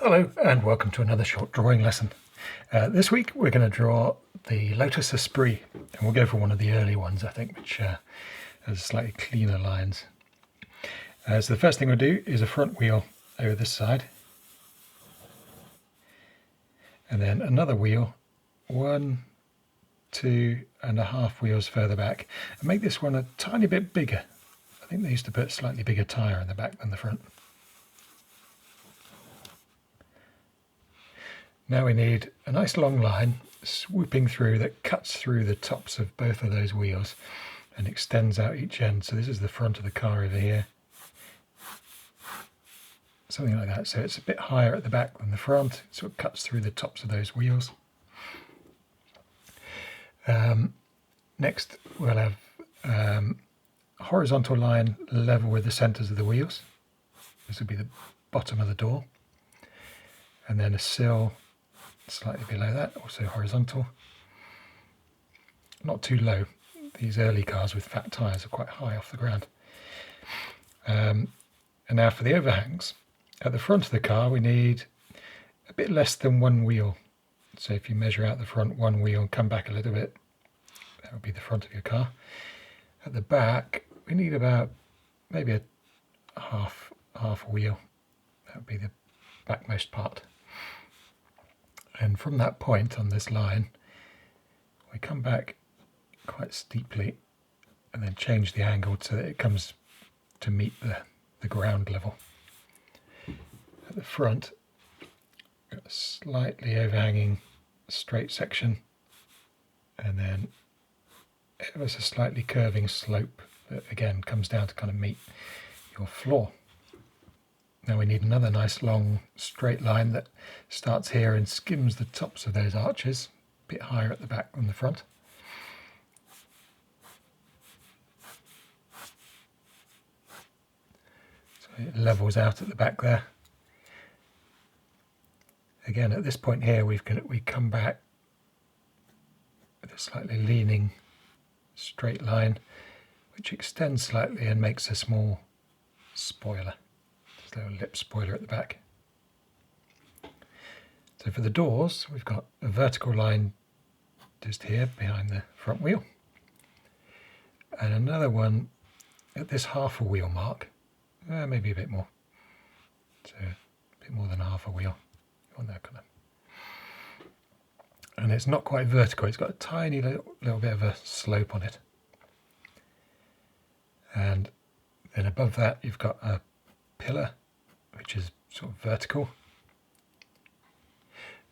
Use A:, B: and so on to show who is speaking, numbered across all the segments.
A: Hello and welcome to another short drawing lesson. This week we're going to draw the Lotus Esprit, and we'll go for one of the early ones, I think, which has slightly cleaner lines. So the first thing we'll do is a front wheel over this side, and then another wheel 1, 2.5 wheels further back, and make this one a tiny bit bigger. I think they used to put a slightly bigger tyre in the back than the front. Now we need a nice long line swooping through that cuts through the tops of both of those wheels and extends out each end. So this is the front of the car over here. Something like that. So it's a bit higher at the back than the front, so it cuts through the tops of those wheels. Next we'll have a horizontal line level with the centres of the wheels. This will be the bottom of the door. And then a sill slightly below that, also horizontal. Not too low. These early cars with fat tyres are quite high off the ground. And now for the overhangs. At the front of the car we need a bit less than one wheel. So if you measure out the front one wheel and come back a little bit, that would be the front of your car. At the back we need about maybe a half wheel. That would be the backmost part. And from that point on this line, we come back quite steeply and then change the angle so that it comes to meet the ground level. At the front, got a slightly overhanging straight section and then ever so slightly curving slope that again comes down to kind of meet your floor. Now we need another nice long straight line that starts here and skims the tops of those arches, a bit higher at the back than the front. So it levels out at the back there. Again, at this point here we come back with a slightly leaning straight line which extends slightly and makes a small spoiler. A little lip spoiler at the back. So for the doors we've got a vertical line just here behind the front wheel and another one at this half a wheel mark, maybe a bit more, so a bit more than half a wheel on there kind of. And it's not quite vertical, it's got a tiny little bit of a slope on it, and then above that you've got a pillar which is sort of vertical,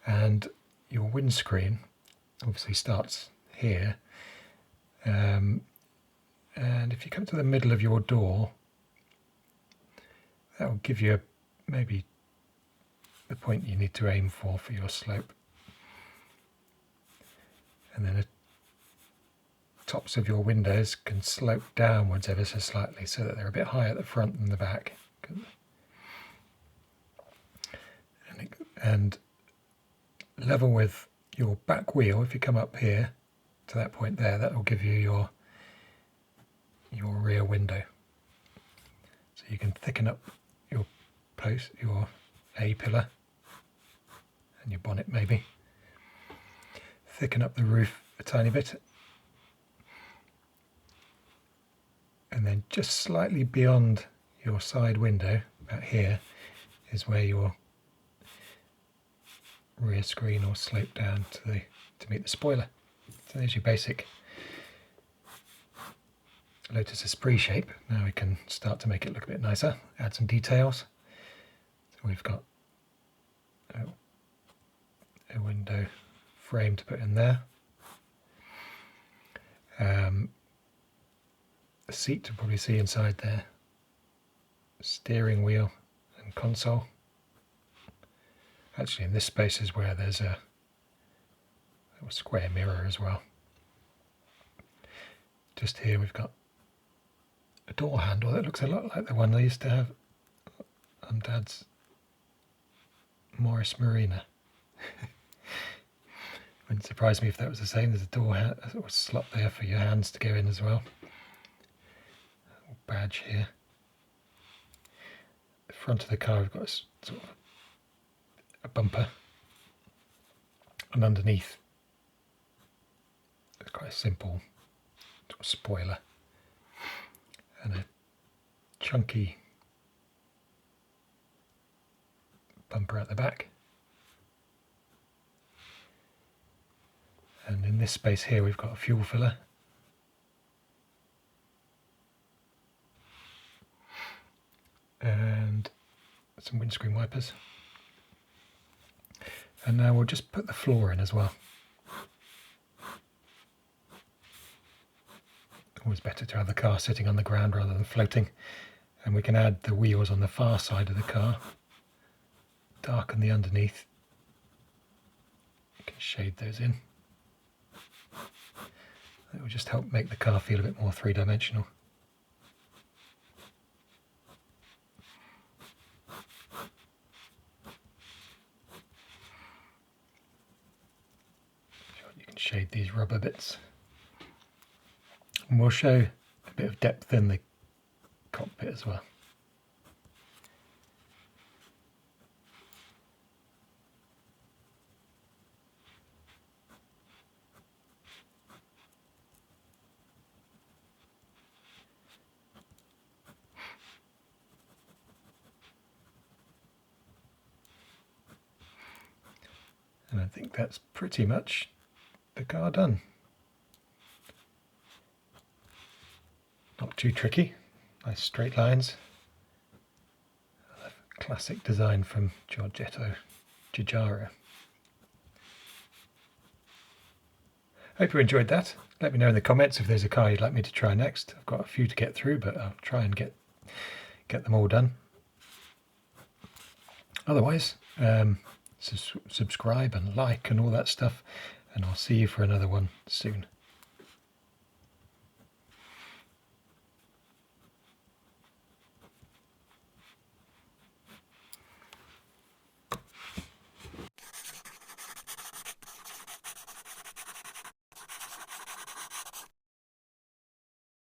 A: and your windscreen obviously starts here, and if you come to the middle of your door that will give you maybe the point you need to aim for your slope, and then the tops of your windows can slope downwards ever so slightly so that they're a bit higher at the front than the back. And level with your back wheel. If you come up here to that point there, that will give you your rear window. So you can thicken up your post, your A-pillar and your bonnet maybe. Thicken up the roof a tiny bit. And then just slightly beyond your side window, about here, is where your rear screen will slope down to meet the spoiler. So there's your basic Lotus Esprit shape. Now we can start to make it look a bit nicer, add some details. So we've got a window frame to put in there. A seat to probably see inside there. Steering wheel and console. Actually, in this space is where there's a little square mirror as well. Just here we've got a door handle that looks a lot like the one they used to have on Dad's Morris Marina. Wouldn't surprise me if that was the same. There's a door slot there for your hands to go in as well. A little badge here. The front of the car we've got a sort of a bumper, and underneath it's quite a simple sort of spoiler and a chunky bumper at the back. And in this space here we've got a fuel filler. And some windscreen wipers. And now we'll just put the floor in as well. Always better to have the car sitting on the ground rather than floating. And we can add the wheels on the far side of the car. Darken the underneath. You can shade those in. That will just help make the car feel a bit more three-dimensional. You can shade these rubber bits. And we'll show a bit of depth in the cockpit as well. And I think that's pretty much the car done. Not too tricky, nice straight lines. Classic design from Giorgetto. Hope you enjoyed that. Let me know in the comments if there's a car you'd like me to try next. I've got a few to get through, but I'll try and get them all done. Otherwise, subscribe and like and all that stuff, and I'll see you for another one soon.